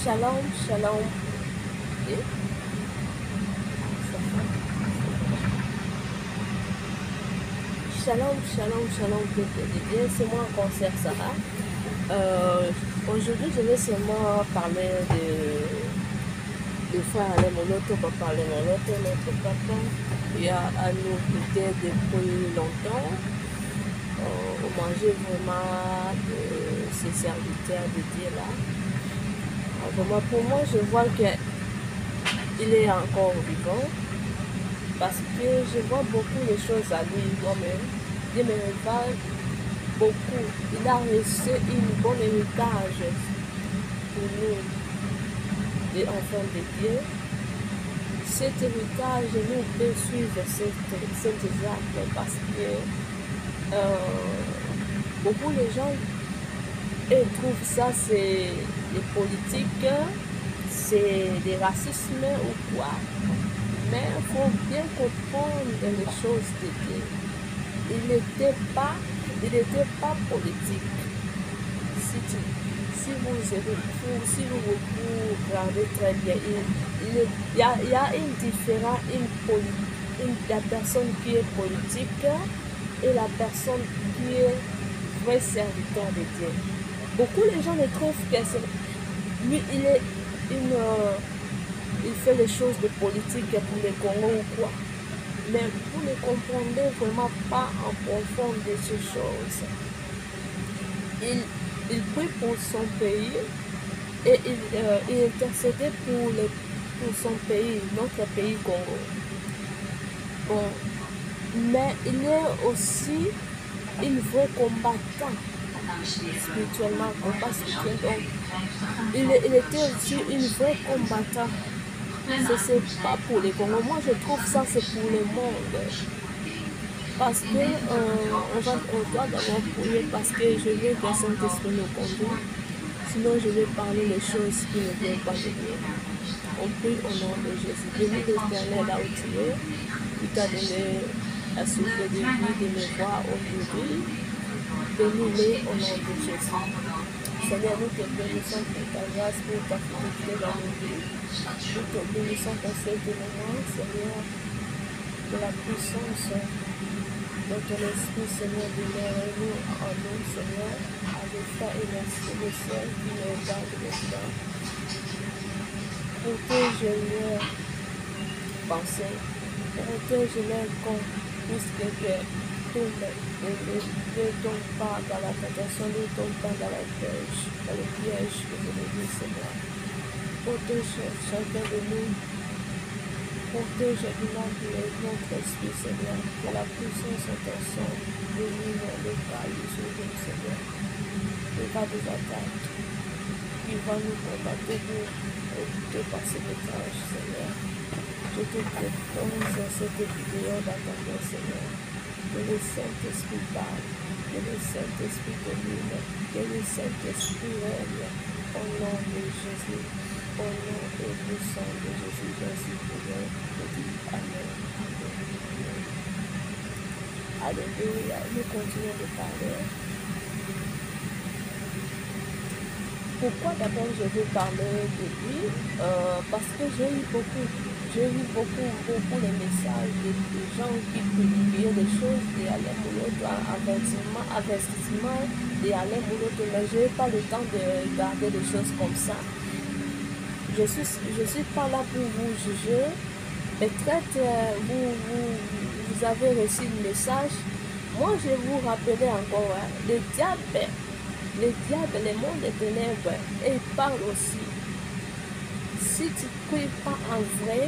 Shalom, shalom. Et shalom, shalom, shalom, peuple de Dieu. C'est moi encore, Sœur Sarah. Aujourd'hui, je vais seulement parler de frère Alain Moloto, papa Alain Moloto, notre papa. Il a à nous quitter depuis longtemps. On mangeait vraiment de ces serviteurs de Dieu là. Vraiment, pour moi, je vois qu'il est encore vivant. Parce que je vois beaucoup de choses à lui moi-même. Dieu me répare beaucoup. Il a reçu une bonne héritage pour nous, les enfants de Dieu. Cet héritage, nous devons suivre cet exemple parce que beaucoup de gens trouvent ça c'est des politiques, c'est des racismes ou quoi. Mais il faut bien comprendre les choses de Dieu. Il n'était pas politique. Si vous regardez très bien, il y a une différence, la personne qui est politique et la personne qui est vrai serviteur de Dieu. Beaucoup de gens ne trouvent que lui, il fait les choses de politique pour le Congo ou quoi. Mais vous ne comprenez vraiment pas en profondeur de ces choses. Il prie pour son pays et il intercédait pour son pays, notre pays Congo. Bon, mais il est aussi une vraie combattant spirituellement, combat spirituel. Donc, il était aussi une vraie combattant. C'est pas pour les Congo. Moi, je trouve ça, c'est pour le monde. Parce que on doit d'abord prier parce que je veux que Saint-Esprit nous conduise. Sinon, je vais parler les choses qui ne viennent pas de Dieu. On prie au nom de Jésus. Bénis l'Éternel là où tu es. Il t'a donné la souffle de vie, de me voir aujourd'hui. Bénis-les au nom de Jésus. Seigneur, nous te bénissons pour ta grâce, pour ta fidélité dans nos vies. Nous te bénissons pour ces moments, Seigneur, de la puissance de ton esprit, Seigneur, demeure-nous en nous, Seigneur, avec foi et merci le ciel qui nous garde maintenant. Protège leur pensée, protège leur corps, puisque tout ne tombe pas dans la tentation, ne tombe pas dans le piège que je le dis, Seigneur. Protège chacun de nous. Protège notre esprit, Seigneur, que la puissance de ton sang domine le failles sur nous, Seigneur. Il va des attaques, il va nous combattre pour dépasser les tâches, Seigneur. Je te propose cette vidéo dans ta main, Seigneur. Que le Saint-Esprit parle, que le Saint-Esprit domine, que le Saint-Esprit règne au nom de Jésus. Au nom et puissant de Jésus, Jésus, je dis Amen. Alléluia. Nous continuons de parler. Pourquoi d'abord je veux parler de lui? Parce que j'ai eu beaucoup de messages de gens qui publiaient des choses d'Alain Moloto, investissement d'Alain Moloto, mais je n'ai pas le temps de regarder des choses comme ça. Je suis pas là pour vous juger. Peut-être vous avez reçu le message. Moi, je vous rappellerai encore, hein, le diable, le monde des ténèbres, et il parle aussi. Si tu ne pries pas en vrai,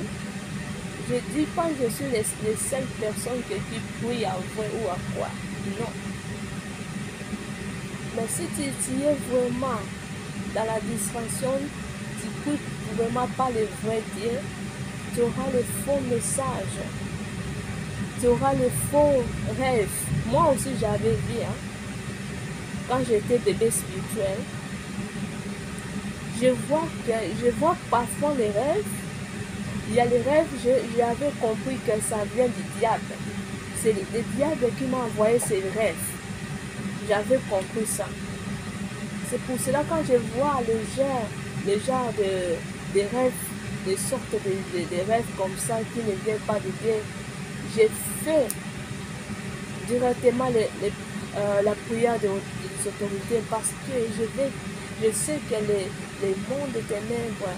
je ne dis pas que je suis les seules personnes qui prient en vrai ou à quoi. Non. Mais si tu es vraiment dans la distraction, tu ne pries vraiment pas le vrai Dieu, tu auras le faux message, tu auras le faux rêve. Moi aussi j'avais vu, hein, quand j'étais bébé spirituel, je vois parfois les rêves. Il y a les rêves, j'avais compris que ça vient du diable. C'est le diable qui m'a envoyé ces rêves. J'avais compris ça. C'est pour cela quand je vois les gens le genre de rêves, des sortes de rêves comme ça qui ne viennent pas de Dieu. J'ai fait directement la prière des autorités parce que je sais que les mondes des ténèbres,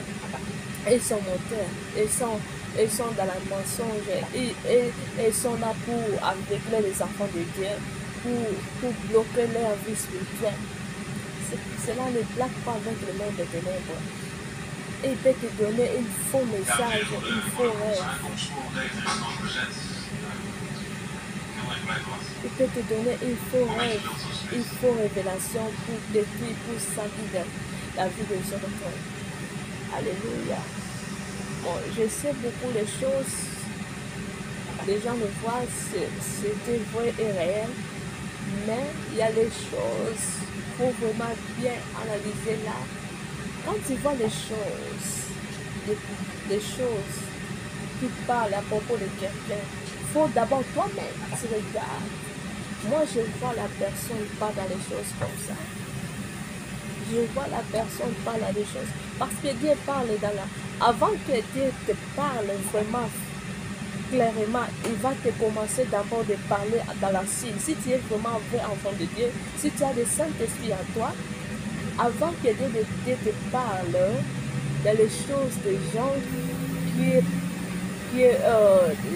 ils sont moteurs, ils sont dans la mensonge, ils sont là pour aveugler les enfants de Dieu, pour bloquer leur vie spirituelle. Cela ne blague pas avec le monde des ténèbres. Et il peut te donner un faux message, un faux rêve. Il peut te donner une faux rêve, une fausse révélation pour détruire, pour salir la vie de son enfant. Alléluia. Bon, je sais beaucoup de choses. Les gens me voient, c'était vrai et réel. Mais il y a des choses, il faut vraiment bien analyser là. Quand tu vois les choses qui parlent à propos de quelqu'un, il faut d'abord toi-même, tu regardes. Moi, je vois la personne pas dans les choses comme ça. Je vois la personne parler à des choses. Parce que Dieu parle dans la... Avant que Dieu te parle vraiment clairement, il va te commencer d'abord de parler dans la cible. Si tu es vraiment un vrai enfant de Dieu, si tu as le Saint-Esprit en toi, avant que Dieu te parle dans les choses des gens, il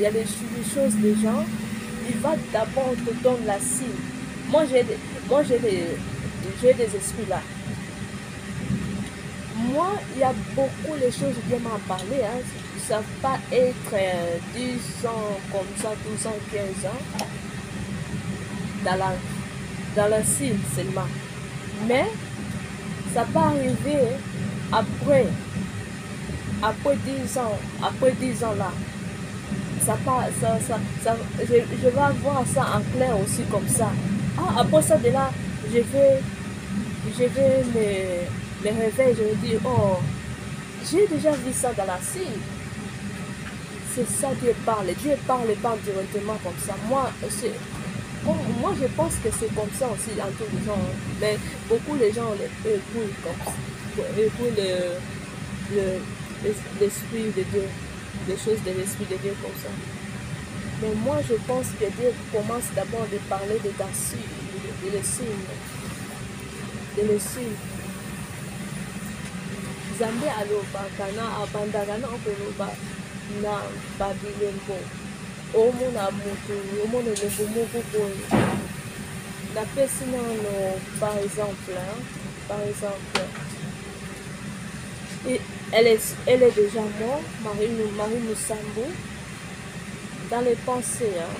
y a des choses des gens, il va d'abord te donner la cible. Moi, j'ai des esprits là. Moi, il y a beaucoup de choses qui m'en parler. Hein. Ça ne va pas être 10 ans comme ça, 12 ans, 15 ans dans la cible seulement. Mais ça peut arriver après 10 ans, là. Je vais voir ça en clair aussi comme ça. Ah, après ça, de là, je vais me réveiller, je vais dire, oh, j'ai déjà vu ça dans la cible. C'est ça Dieu parle. Dieu parle pas directement comme ça. Moi, je pense que c'est comme ça aussi en tous les gens. Mais beaucoup de gens écoutent comme ça. Écoutent l'esprit de Dieu, les choses de l'esprit de Dieu comme ça. Mais moi, je pense que Dieu commence d'abord de parler de ta cible, de le signe. De le signe. Zambe aloba kana abandagana okoloba na babilembo. Omo na mutu, omo na lembo moko boye. Na pesi nano, par exemple, et elle est déjà morte, Marie Moussambo, dans les pensées. Hein.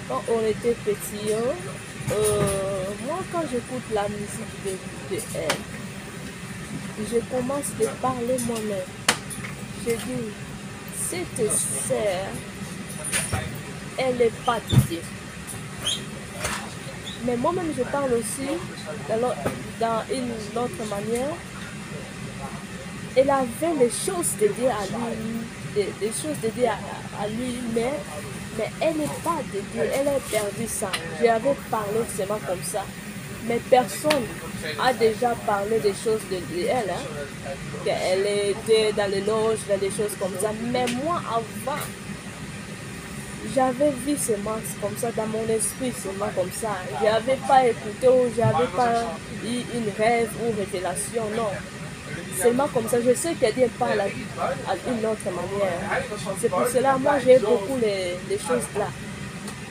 Quand on était petit, moi quand j'écoute la musique de elle, je commence de parler moi-même. Je dis, cette sœur, elle n'est pas de Dieu. Mais moi-même, je parle aussi dans une autre manière. Elle avait les choses de Dieu à lui, des choses de Dieu à lui, mais elle n'est pas de Dieu, elle a perdu ça. J'avais parlé seulement comme ça. Mais personne a déjà parlé des choses de elle, hein, qu'elle était dans les loges, dans des choses comme ça. Mais moi, avant, j'avais vu seulement comme ça dans mon esprit, seulement comme ça. Je n'avais pas écouté ou je n'avais pas eu une rêve ou révélation, non. Seulement comme ça, je sais que Dieu parle à une autre manière. C'est pour cela, moi, j'ai beaucoup les choses là.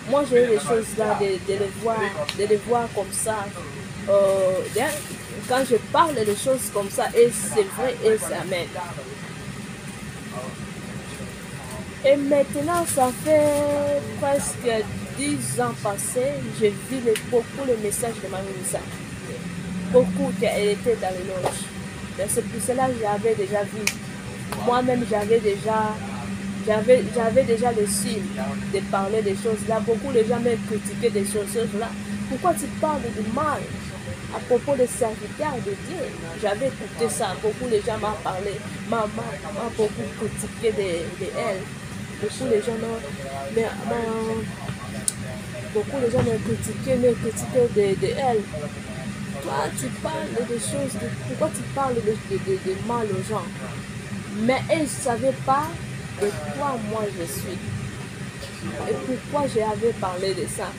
Moi, j'ai les choses là, de les voir comme ça. Quand je parle des choses comme ça, et c'est vrai et c'est amen. Et maintenant, ça fait presque 10 ans passés, j'ai vu beaucoup de messages de Marie Moussa. Beaucoup qu'elle était dans les loges. C'est pour cela que j'avais déjà vu. Moi-même, j'avais déjà le signe de parler des choses là. Beaucoup de gens m'ont critiqué des choses là. Pourquoi tu parles du mal à propos des serviteurs de Dieu? J'avais écouté ça. Beaucoup de gens m'ont parlé. Maman m'a beaucoup critiqué de elle. Beaucoup de gens beaucoup de gens m'ont critiqué de elle. toi tu parles des choses, pourquoi tu parles de mal aux gens? Mais elles ne savaient pas de quoi moi je suis et pourquoi j'avais parlé de ça.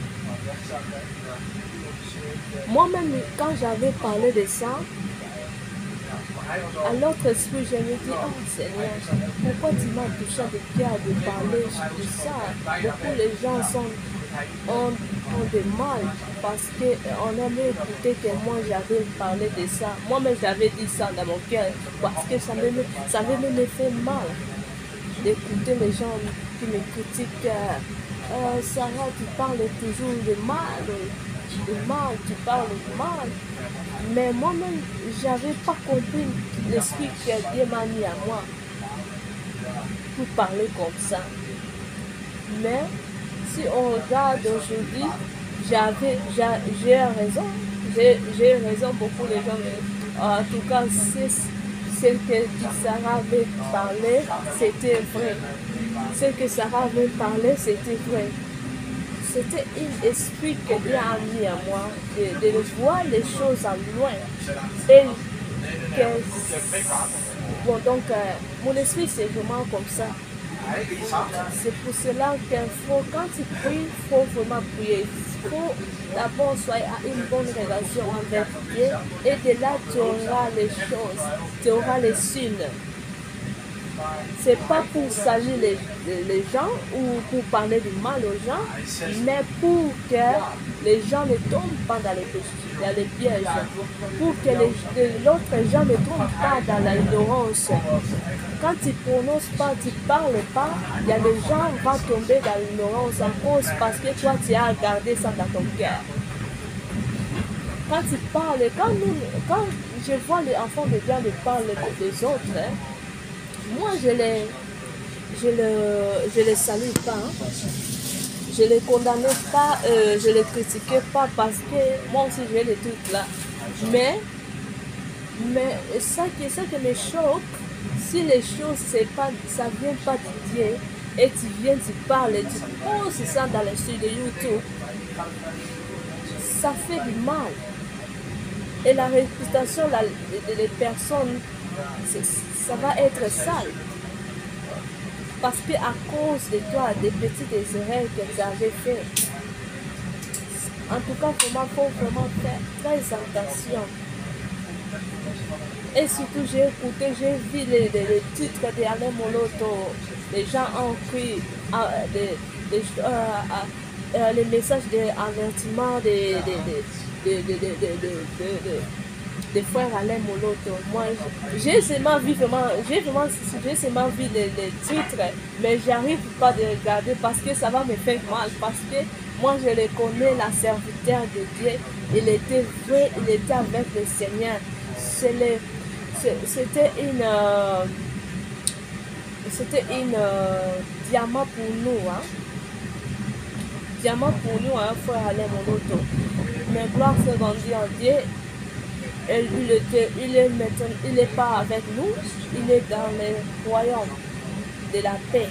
Moi-même, quand j'avais parlé de ça, à l'autre esprit, je me dis, oh Seigneur, pourquoi tu m'as touché de cœur de parler de ça? Beaucoup de gens ont des mal parce qu'on aimait écouter que moi j'avais parlé de ça. Moi-même, j'avais dit ça dans mon cœur parce que ça me fait mal d'écouter les gens qui me critiquent. Sarah, tu parles toujours de mal, tu parles de mal. Mais moi-même, j'avais pas compris l'esprit que Dieu m'a mis à moi pour parler comme ça. Mais si on regarde aujourd'hui, j'ai raison. J'ai raison, beaucoup de gens. En tout cas, ce que Sarah avait parlé, c'était vrai. Ce que Sarah avait parlé, c'était vrai. C'était un esprit que Dieu a mis à moi, de voir les choses à loin. Et que, bon, donc, mon esprit, c'est vraiment comme ça. C'est pour cela quand tu pries, il faut vraiment prier. Il faut d'abord avoir une bonne relation avec Dieu et de là, tu auras les choses, tu auras les signes. C'est pas pour saluer les gens ou pour parler du mal aux gens, mais pour que les gens ne tombent pas dans les péchés, dans les pièges, pour que l'autre gens ne tombent pas dans l'ignorance. Quand tu ne prononces pas, tu ne parles pas, il y a des gens qui vont tomber dans l'ignorance en cause parce que toi tu as gardé ça dans ton cœur. Quand tu parles, quand je vois les enfants de Dieu me parler des autres, hein, moi, je les salue pas, hein. Je les condamne pas, je les critique pas parce que moi aussi j'ai des trucs là. Mais ça qui me choque, si les choses ça vient pas de Dieu et tu viens, tu parles, tu poses ça dans les studios de YouTube, ça fait du mal. Et la réputation des personnes, ça va être sale. Parce qu'à cause de toi, des petites erreurs que tu avais fait. En tout cas, il faut vraiment faire très attention. Et surtout, j'ai écouté, j'ai vu les titres d'Alain Moloto. Les gens ont pris les messages d'avertissement des frères Alain Moloto. Moi, j'ai seulement vu les titres, mais j'arrive pas de regarder parce que ça va me faire mal. Parce que moi, je le connais, la serviteur de Dieu. Il était vrai, il était avec le Seigneur. C'était une diamant pour nous, hein. Diamant pour nous, hein, frère Alain Moloto. Mais gloire se rendit en Dieu. Il n'est pas avec nous, il est dans le royaume de la paix,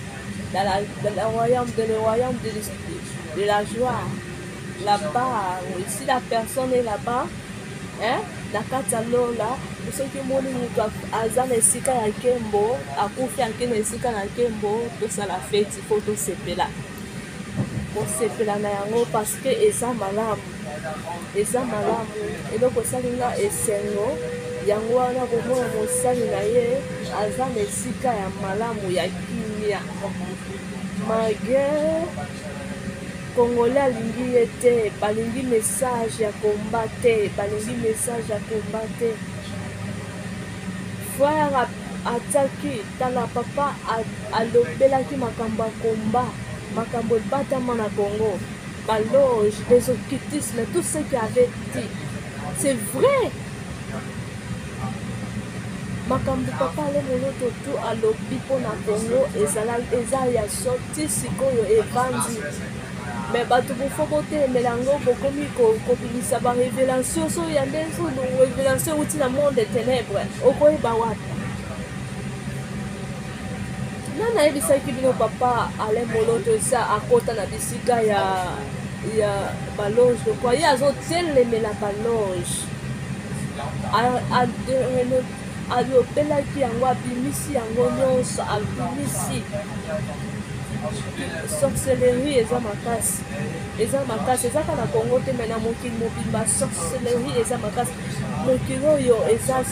dans le royaume de la joie. Là-bas, si la personne est là-bas, hein, la katalo là, ceux qui m'ont dit azan esika ya kembo, akufi akene esika na kembo, tout ça la fête, il faut tout seper là. Pour seper là na yango parce que eza malamu. Eza malamu eloko esalinga esengo yango wana komona mosali na ye aza na esika ya malamu ya kimia malgré congolais alingi ye te, balingi message ya komba te, balingi message ya komba te. Frère ataki tala papa alobelaki makambo ya komba, makambo ebatama na Congo, loge, des occultismes, tout ce qu'il avait dit. C'est vrai. Makambo papa ale moloto tu alobi pona Congo eza ya sorti sikoyo evandi. Mais bato bofo botemela yango bokomi kobimisa barévélation so ya ndenso révélation outi na monde de ténèbres okoyeba wapi. Nana yebisaki bino papa ale moloto eza akota na bisika ya baloge de quoi ye azotelemela baloge alobelaki yango, abimisi yango nyonso, abimisi sorcellerie eza makasi, eza makasi, eza kaka na Congo te, mais na mokili mobimba sorcellerie eza makasi. Mokili oyo eza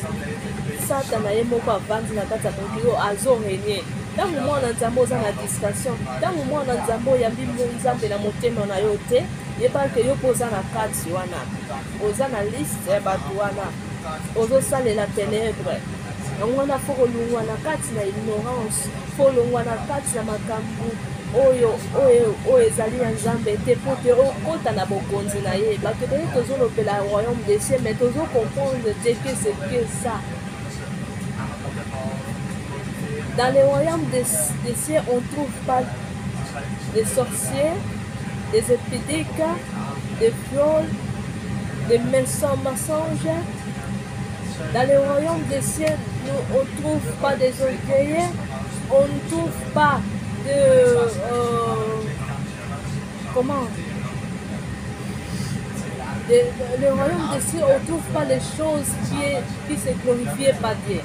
Satana ye moko avandi na kati ya mokili oyo azorenye. Ntango mwana Nzambe oza na distraction, ntango mwana Nzambe oyambi Nzambe na motema na yo te, yebake yo mpo oza na kati wana, oza na liste ya bato wana, ozosalela ténèbre. Yango wana fo kolongwa na kati na ignorance, fo kolongwa na kati na makambo oyo ezali ya Nzambe te, mpo te okota na bokonzi na ye. Bato toye tozolopela royaume des cieux, mais tozocomprendre te que c'est que ça. Dans le royaume des cieux, on ne trouve pas des sorciers, des épidémiques, des viols, des mensonges. Dans le royaume des cieux, on ne trouve pas des orgueilleux, on ne trouve pas de... le royaume des cieux, on ne trouve pas les choses qui se glorifient par Dieu.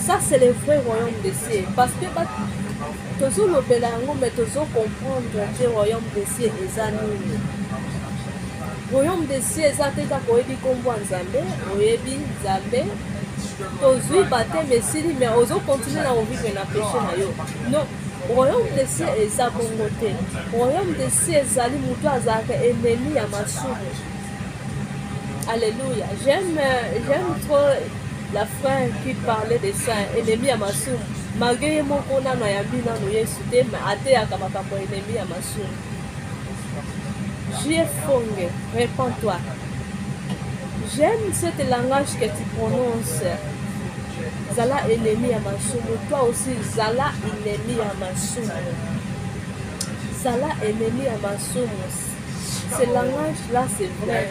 Ça, c'est le vrai royaume des cieux. Parce que toujours le belango, mais toujours comprendre que le royaume des cieux est à nous. Le royaume des cieux est à nous. Oyebi kombo Nzambe, oyebi Nzambe. Tozui bate mesili, mais ozo continuer à vivre na péché na yo. Non, le royaume des cieux est à bongo te. Le royaume des cieux est à mutu azaka ennemi ya masumu. Alléluia. J'aime trop la frère qui parlait de ça, ennemi à Massoum. Malgré mon qu'on a yambina no yesude, mais ate akamaka pour ennemi à Massoum. J'y fongue, réponds-toi. J'aime ce langage que tu prononces. Zala ennemi à Massoum. Toi aussi, Zala ennemi à Massoum. Zala ennemi à Massoum. Ce langage-là, c'est vrai.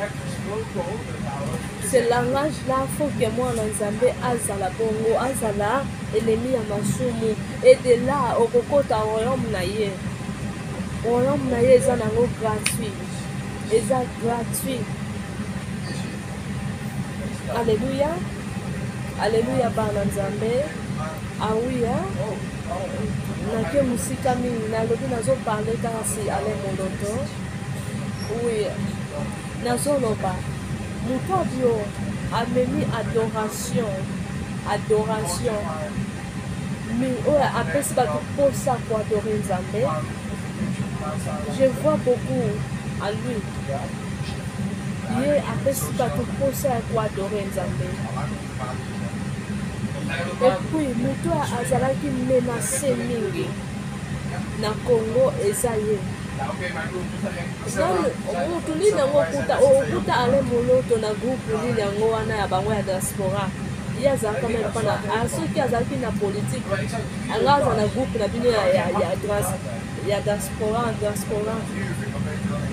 Ce langage-là, il faut que moi, Nzambe, azala bongo, azala ennemi à masumu. Et de là, au kokota royaume naye. Royaume naye, eza nango gratuit. Eza gratuit. Alléluia. Alléluia, bana Nzambe. Ah oui, nake musika mingi, nalobi nazo parler kaka si ale moloto. Oui. Nazoloba. Mutabio ameni adoration. Mais après c'est pas pour ça pour adorer Nzambe. Je vois beaucoup à lui. Il après c'est pas pour ça pour adorer Nzambe. Et puis muto azalaki menacé mingi na Congo ezaye. Mutu nini yango okuta ale moloto na groupe nini yango wana ya bango ya diaspora. Ye azalaka meme mpona soki azalaki na politique anga aza na groupe na bino ya diaspora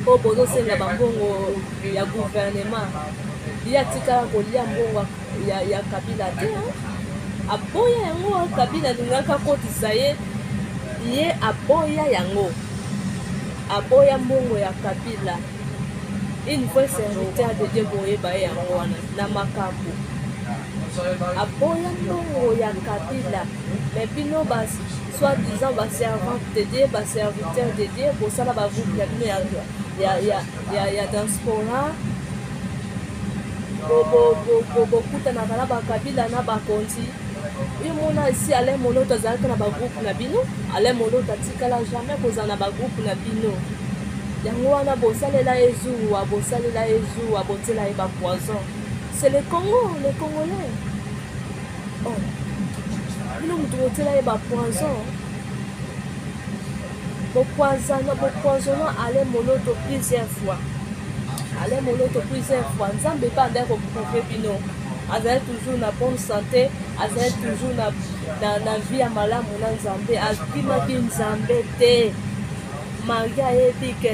mpo bozosenga bambongo ya gouvernement. Ye atikala kolia mbongo ya Kabila te. Aboya yango Kabila alingaka kotisa ye aboya yango. Aboya mbongo ya Kabila. Une fois serviteur de Dieu boyeba yango wana na makambo. Aboya mbongo ya Kabila. Mais bino basi soi-disant servant de Dieu, serviteur de Dieu, pour ça la groupe ya diaspora. Bokuta na kala ba Kabila na bakonzi. Il mona ici ale moloto azalaka na ba groupe na bino, ale moloto atikala jamais koza na ba groupe na bino. Yango wana bosalela ezuwa, botela eba poison. C'est le Congo, les Congolais. Oh. Bino mutu botela eba poison. Bopoisonnant ale moloto plusieurs fois. Ale moloto plusieurs fois. Nzambe pas ndeko prouver bino. Azali toujours na bonne santé, azali toujours na vie ya malamu na Nzambe, akimaki Nzambe te. Malgré ayebi ke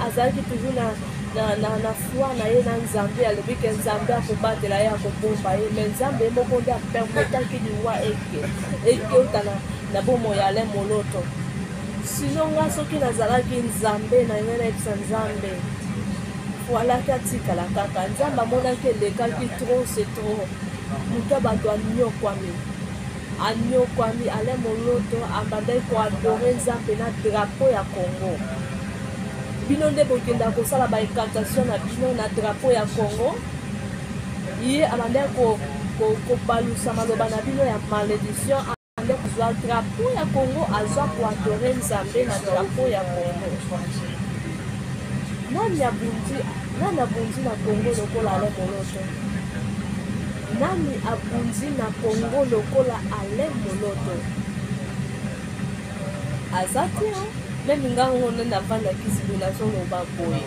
azalaki toujours na foi na ye na Nzambe, alobi ke Nzambe akobatela ye akobomba ye, mais Nzambe moko nde apermetaki liwa eke uta na bomoi ya ale moloto. Sinon nga soki nazalaki Nzambe na ye nayebisa Nzambe afwalaki atikala kaka nzambe amonaki elekaki trop c'est trop moto ya bato anyokwami ale moloto abandaki koadore nzambe na drapo ya Congo. Bino nde bokenda kosala baincantation na bino na drapo ya Congo, ye abandaki kobalusa maloba na bino ya malédiction, abandaki kozwa drapo ya Congo azwa koadore nzambe na drapo ya Congo. Nani abundi na Congo lokola ale moloto? Nani abundi na Congo lokola ale moloto? Azati même ngango nde navandaki siku nazoloba boye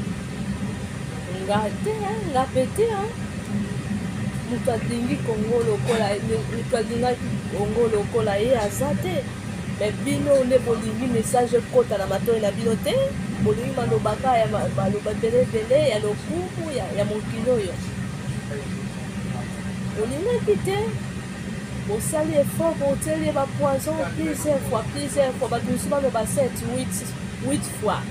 nga te nga pete moto alingi Congo lokola moto alingaki Congo lokola ye aza te. Me bino nde bolingi message ekota na matoi na bino te, bolingi malobaka ya baloba belebele ya lokumu ya mokili oyo olingaki te. Bosali effort botelie bapoison plusieurs fois bato mosusu baloba 7 8 fois,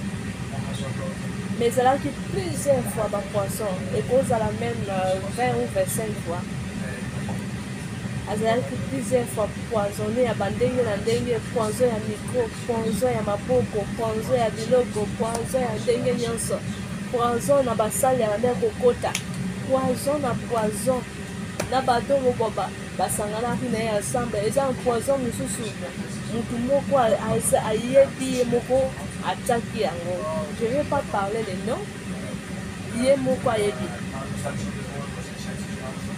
mais ezalaki plusieurs fois bapoison ekozala même 20 ou 25 fois. Azalaki plusieurs fois poisonné ya bandenge na ndenge, poison ya micro, poison ya maboko, poison ya biloko, poison ya ndenge nyonso, poison na basali ya bandenge kokota, poison na bato moko basanganaki na ye ensemble. Eza poison mosusu motu moko ayebi ye moko ataki yango. Je ne vais pas parler le nom, ye moko ayebi.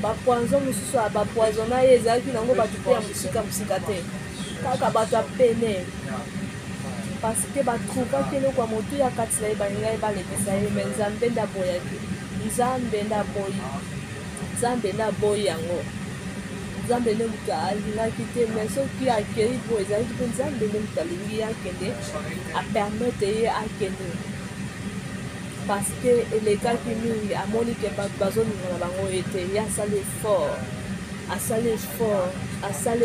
Bapoison mosusu bapoisona ye ezalaki nango bato mpe ya mosika te, kaka bato apene parce que batrouvaki eloko ya motu ya kati na ye balingai balekisa ye. Me nzambe nde aboyaki, nzambe nde aboyi yango, nzambe nde moto alingaki te. Mais soki akei po ezalaki mpe nzambe nde moto alingi ye akende, apermete ye akende parce que elekaki mingi, amoni ke bato bazolinga na bango ete ye asali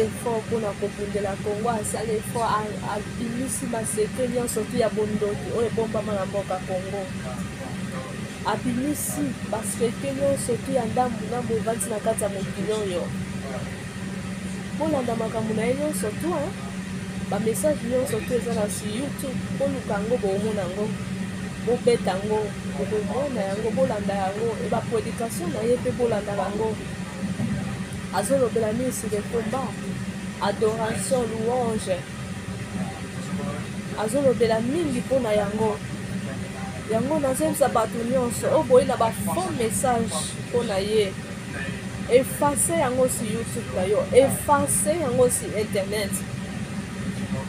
effort mpona kobundela Congo, asali effort, abimisi baseke nyonso tu ya bondoki oyo ebombama na mboka Congo, abimisi baseke nyonso tu ya ndambu evandi na kati ya mokili oyo. Bolanda makambo na ye nyonso tu bamessage nyonso tu eza na si YouTube, boluka yango boomona yango, bobeta yango, bokomona yango, bolanda yango, baprédication na ye mpe bolanda yango. Azolobela misi de combat, adoration, louange, azolobela mingi mpona yango nazemisa bato nyonso oyo boyi na bafond message mpona ye. Efface yango si YouTube na yo, efface yango si internet.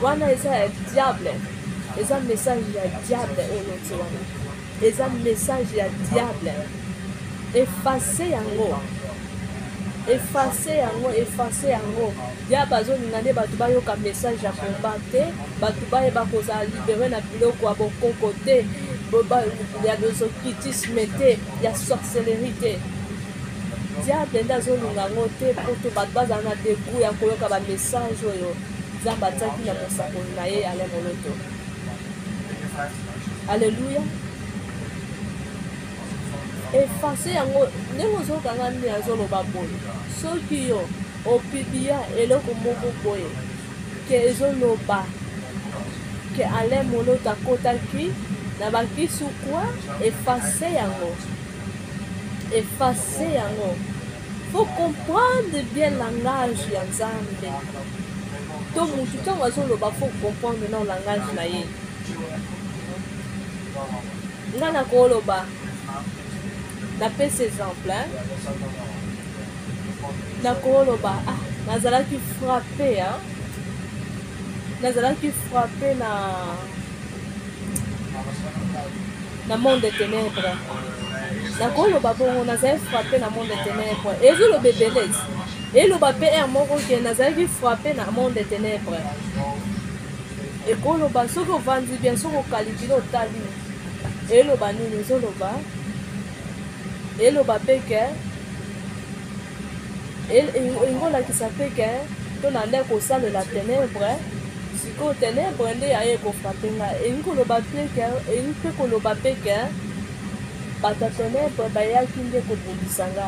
Wana eza ya diable, eza message ya diable oyo ti wana, eza message ya diable. Efface yango. Diable azolinga nde bato bayoka message ya combat te, bato bayeba kozala libere na biloko ya bokoko te, ya lozokitisme te, ya sorcellerie te. Diable nde azolinga yango te poto bato bazala na degout ya koyoka bamessage oyo nzambe atiaki na mosakoli na ye ale moloto. Alleluya. Efface yango ndenge ozokanga nde azoloba boye. Soki yo opibia eloko moko boye ke ezoloba ke ale moloto akotaki na bakisukwa, efface yango. Faut comprendre bien langage ya nzambe. To mutu ntango azoloba faut comprendre na langage na ye. Nga na koloba napesa exemple na koloba nazalaki frappé na monde de ténèbres. Nakoloba bongo nazalaki frappé na monde de ténèbres. Ezoloba ebele eloba mpe ere moko ke nazalaki frappé na monde de ténèbres. Ekoloba soki ovandi bien, soki okali bino otali eloba nini eloba mpe ke engolakisa mpe ke to na nde kosalela ténèbre, sikoyo ténèbre nde yaye kofrape nga. Elingi mpe koloba mpe ke bato ya ténèbre bayaki nde kobundisa nga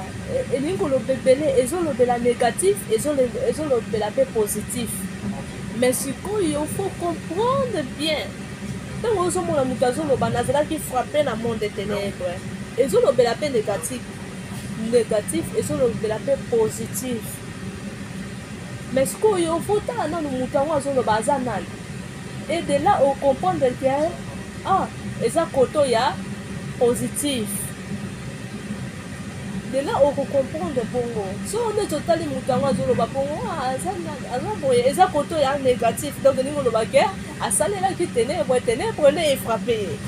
elingi koloba ebele ezolobela négatif ezolobela mpe positif mais sikoyo faut comprendre bien ntango ozomona moto azoloba nazalaki frappe na monde ténèbre ezolobela mpe négatif ezolobela mpe positif mais sikoyo fotala nanu moto yango azoloba aza nani et de là ocomprendre ke eza koto ya positif de là okocomprendre bongo so neti otali moto yango azoloba bongo aza boye eza koto ya négatif donc elingi oloba ke asalelaki ténèbre nde efrappe ye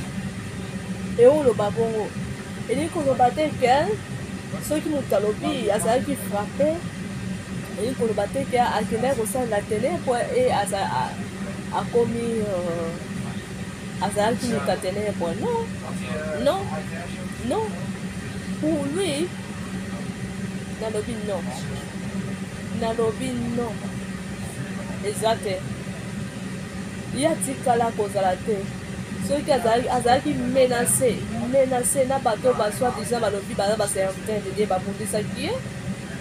eoloba bongo elingi koloba te ke soki moto alobi azalaki frappe elingi koloba te ke akendaki kosalela ténèbre e akomi azalaki moto ya ténèbre non pour lui nalobi non eza te ye atikala kozala te soki azalaki menacé na bato basoi-disant balobi baza baserviteur de Dieu babundisaki ye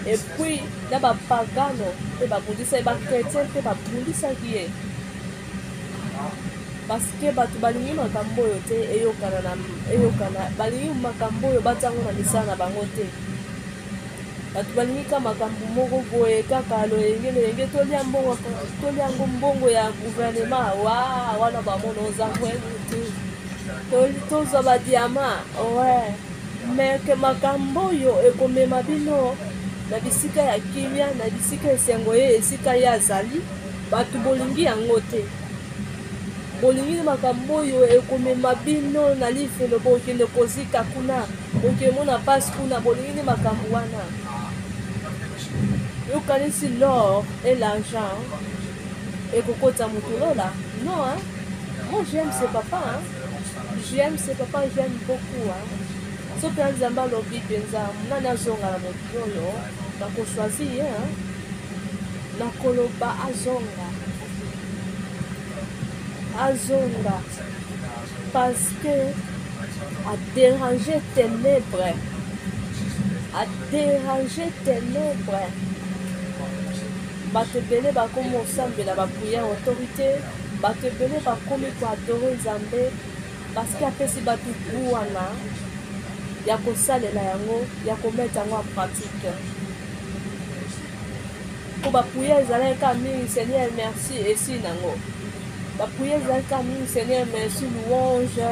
epuis na bapagano mpe babundisa ye bachrétien mpe babundisaki ye parce que bato balingi makambo oyo te eyokana balingi makambo oyo batango na misala na bango te bato balingi ka makambo moko boye kaka loyenge toliango mbongo ya gouvernement wana bamona ozango tozwa badiama mais ke makambo oyo ekomema bino na bisika ya kimia na bisika esengo ye esika ye azali bato bolingi yango te bolingi makambo oyo ekomema bino na lifelo bokende kozika kuna bokemona pasi kuna bolingi makambo wana yokanisi l'or et l'argent ekokota moto lola non moi j'aime ce papa j'aime beaucoup soki na nzambe alobi mpenza nani azonga na motu oyo nakoshwazi ye nakoloba azonga parce que adéranger ténèbre bato ebele bakomi osambela bapriere autorité bato ebele bakomi koadore nzambe parce que apesi bato wana ya kosalela yango ya kometa yango en pratique po bapriere ezalaki ka mingi seigneur merci esi nango bapriere ezalaki ka mingi seigneur merci louange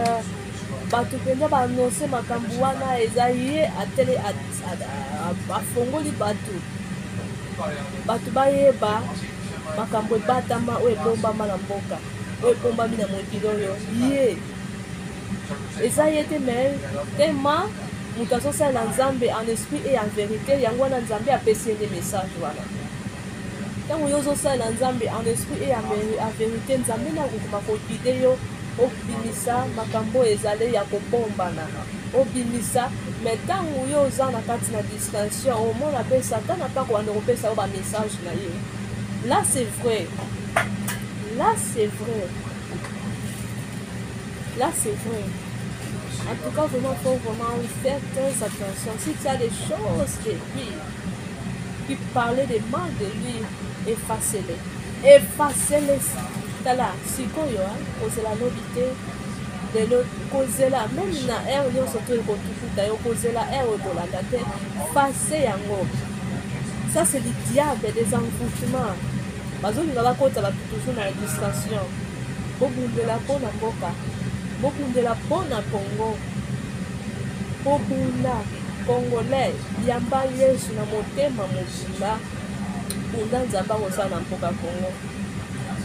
bato mpenza baannonce makambo wana eza ye atele afongoli bato bayeba makambo ebatama oyo ebombama na mboka oyo ebombami na mokili oyo ye eza ye te me tema moto azosalela nzambe en esprit et en vérité yango wana nzambe apesi ye nde message wana ntango yo ozosalela nzambe en esprit et en vérité nzambe nde akokoma kokide yo obimisa makambo ezali ya kobombana obimisa me ntango yo oza na kati na distraction omona mpe satana mpa kobanda kopesa yo bamessage na ye là c'est vrai en tout cas vraiment faut vraiment faire très attention si tu as des choses de lui qui parlaient de mal de lui effacez-les tala sikoyo kozela lobi te lelo kozela meme na aire nyonso to ekotukuta yo kozela aire ekolanda te face yango ça c'est du diable des envoûtements bazolinga bakota bato toujours na illustration bobundela mpo na mboka bobundela mpo na Congo bobunda congolais yamba yesu na motema mobimba bunda nzambe akosala na mboka Congo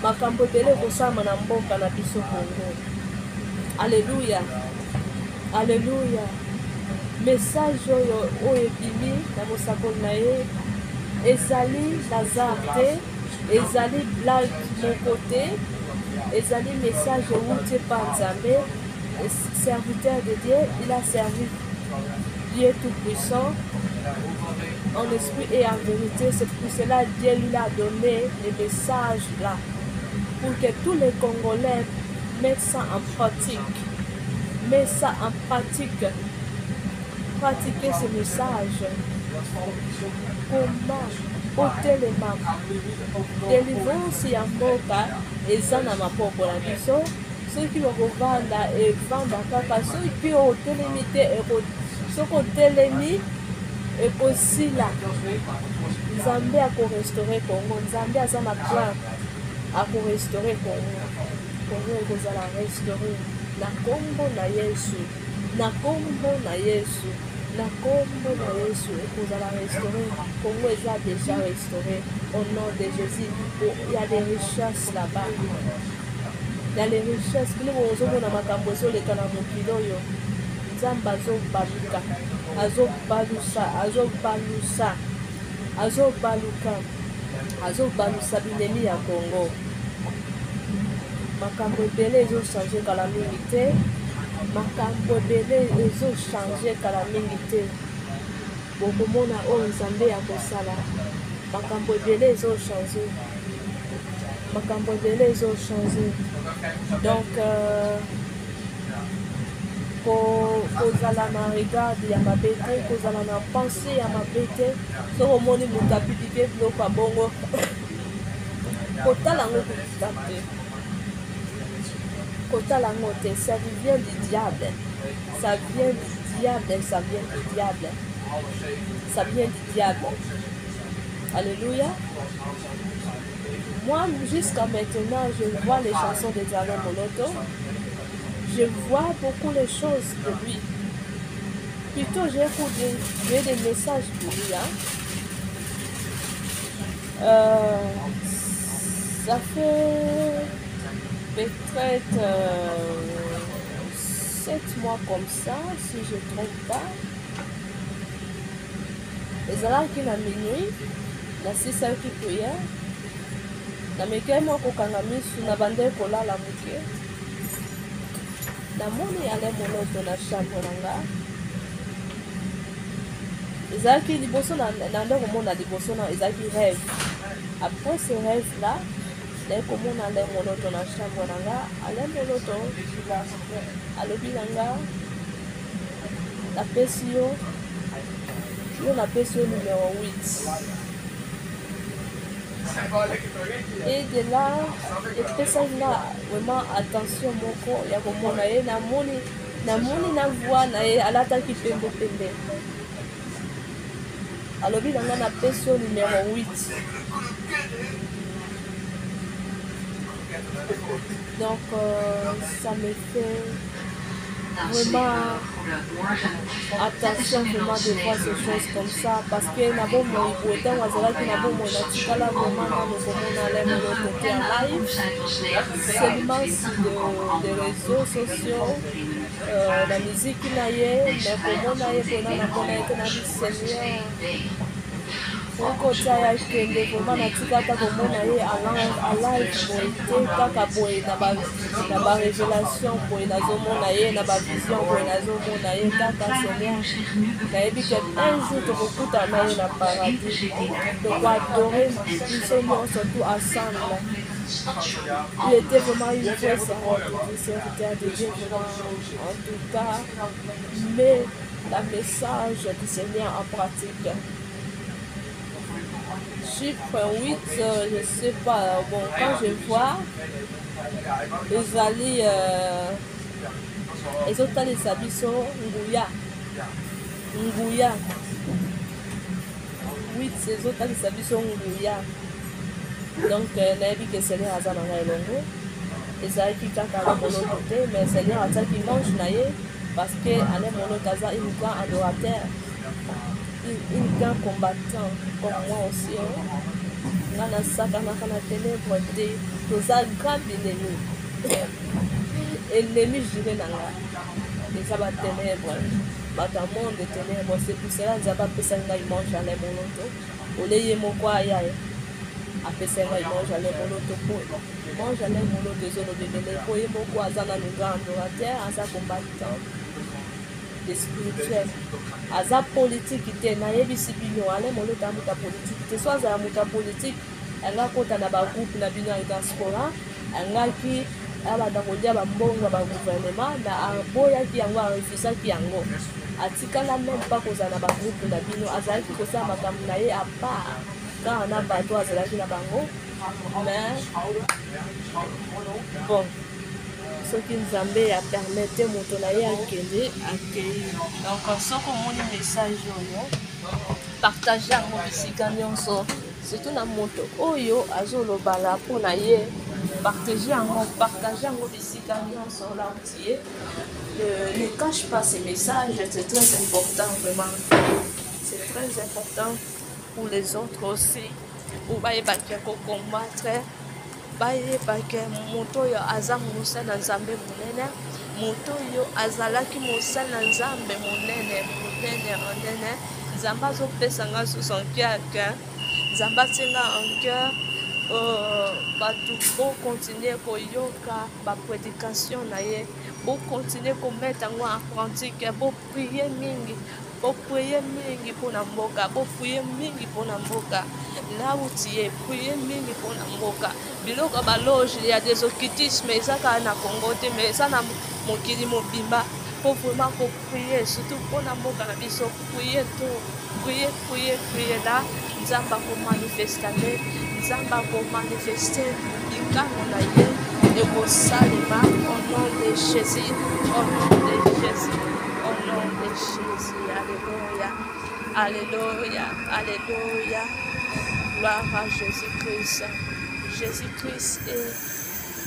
makambo ebele ekosama na mboka na biso Congo alleluya message oyo ebimi na mosakoli na ye ezali lazare te ezali blague moko te ezali message euti epa nzambe serviteur de Dieu il a servi Dieu tout puissant en esprit et en vérité c'est pour cela Dieu lui a donné les messages là pour que tous les Congolais mettent ça en pratique pratiquer ce message. Comment otelema délivrance ya mboka eza na mapoko na biso soki bakovanda evanda kaka soki otelemi te soki otelemi ekosila. Nzambe akorestore Congo, Nzambe aza na plan akorestore Congo. Congo ekozala restore na kombo na Yesu, na kombo na Yesu, na kombo na Yesu ekozala restaurer. Congo est déjà restauré au nom de Jésus. Il y a des richesses là-bas. Il y a les richesses. Nous avons na makambo ezoleka na mokili oyo. Nzambe azobaluka, azobalusa binemi ya Congo. Makambo ebele ezochange kala mingi te. Makambo ebele ezochange kala mingi te. Bokomona oyo Nzambe ya kosala. Makambo ebele ezochange. Makambo ebele ezochange. Donc kozala na regard ya mabe te, kozala na pensée ya mabe te. Soki omoni moto apibike biloko ya bongo kotala yango kokita te. Kotala yango te, ça vient du diable. Ça vient du diable, ça vient du diable. Ça vient du diable. Alléluia. Moi, jusqu'à maintenant, je vois les chansons de Alain Moloto. Je vois beaucoup les choses de lui. Plutôt, j'ai des messages pour lui. Ça fait peut-être 7 mois comme ça, si je ne trompe pas. Les alarmes qui n'a minuit, la 6 heures qui prière. Na meke moko kanga misu na bande kola la muke. Na moni ale Moloto na chambre nanga. Ezaki liboso na ndeko mona liboso na ezaki rêve. Après ce rêve là, ndeko mona ale Moloto na chambre nanga, ale Moloto alobi nanga la pesio na pesio numéro 8. Et de là, et personne n'a vraiment attention moko ya komona ye na moni na voix na ye alataki pembe. Alobi nanga na pesio numéro 8. Donc ça me fait vraiment attention vraiment de voir ces choses comme ça parce que nabo moi autant wazalaki nabo moi na tikala vraiment na komona le Moloto en live seulement sur les réseaux sociaux la musique na ye na komona ye pona na kona ye na Seigneur Oko tia kende vraiment na tikata komona ye a live boite kaka boye na ba révélation boye na zomona ye na ba vision boye na zomona ye kaka Seigneur na yebi que un jour tokokuta na ye na paradis toko adorer biso nyonso tout ensemble. Il était vraiment une vraie serviteur de Dieu en tout cas, mais la message du Seigneur en pratique. Chiffre 8, je ne sais pas, bon, quand je vois les alliés, les autres les abisso, Nguya. 8, ces autres les abisso, Nguya. Donc, Nabi que Seigneur a dans la longue, les alliés qui t'a qu'à mon côté, mais Seigneur a qui mange naïe, parce que Alain Molotaza, il est un adorateur. Une grand combattant comme moi aussi. Nana saka na ténèbres de nos grands ennemis. Ennemis juré nanga. Les abat ténèbres. Bata monde de ténèbres. C'est pour cela que Nzaba pesanga imange à les Moloto. Oleye moko ayaye. A pesanga imange à les Moloto. Mange à les Moloto zone de bébé. Koye moko azana nous grand adorateur, asa combattant. Spirituel aza politique te na yebisi bino ale Moloto amuta politique te so azala muta politique anga kota na ba groupe na bino ya diaspora angaki abanda kolia bambongo ba gouvernement na aboyaki yango arefusaki yango atikala même pas kozala na bagroupe na bino azalaki kosala makambo na ye apart kaka na bato azalaki na bango mais bon soki nzambe apermete moto na ye akende akei donc soki omoni message oyo partage yango bisika nyonso surtout na moto oyo azolobala mpo na ye partage yango bisika nyonso là où tu es. Ne cache pas ces messages, c'est très important vraiment. C'est très important pour les autres aussi. Pour combattre, moto yo aza musala nzambe munene, moto yo azalaki musala nzambe munene, nzamba zo pesa nga sous son cœur, nzamba tinga en cœur. Bato bo continuer koyoka ba prédication na ye, bo continuer ko mettre yango en pratique, bo prier mingi mpona mboka, bo prier mingi mpona mboka. Là où tu es, prier mingi mpona mboka. Biloko baloge ya des occultismes ezaka na Congo te mais eza na mokili mobimba. Faut vraiment ko prier surtout mpona mboka na biso, prier là nzamba ko manifester nzamba ko manifester likambo na ye ekosalema au nom de Jésus, au nom de Jésus, au nom de Jésus. Alléluia, alléluia, alléluia. Gloire à Jésus-Christ. Jésus-Christ est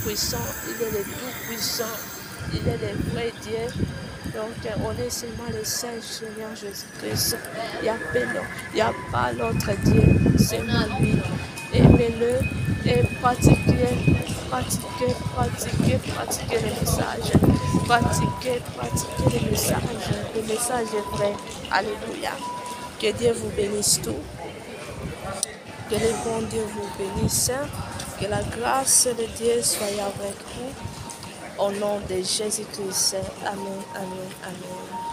puissant, il est le tout puissant, il est le vrai Dieu. Donc on est seulement le Saint Seigneur Jésus-Christ. Il n'y a pas l'autre Dieu, seulement lui. Aimez-le et pratiquez le message. Pratiquez le message. Le message est vrai. Alléluia. Que Dieu vous bénisse tout. Que le bon Dieu vous bénisse. Que la grâce de Dieu soit avec vous. Au nom de Jésus-Christ. Amen, amen, amen.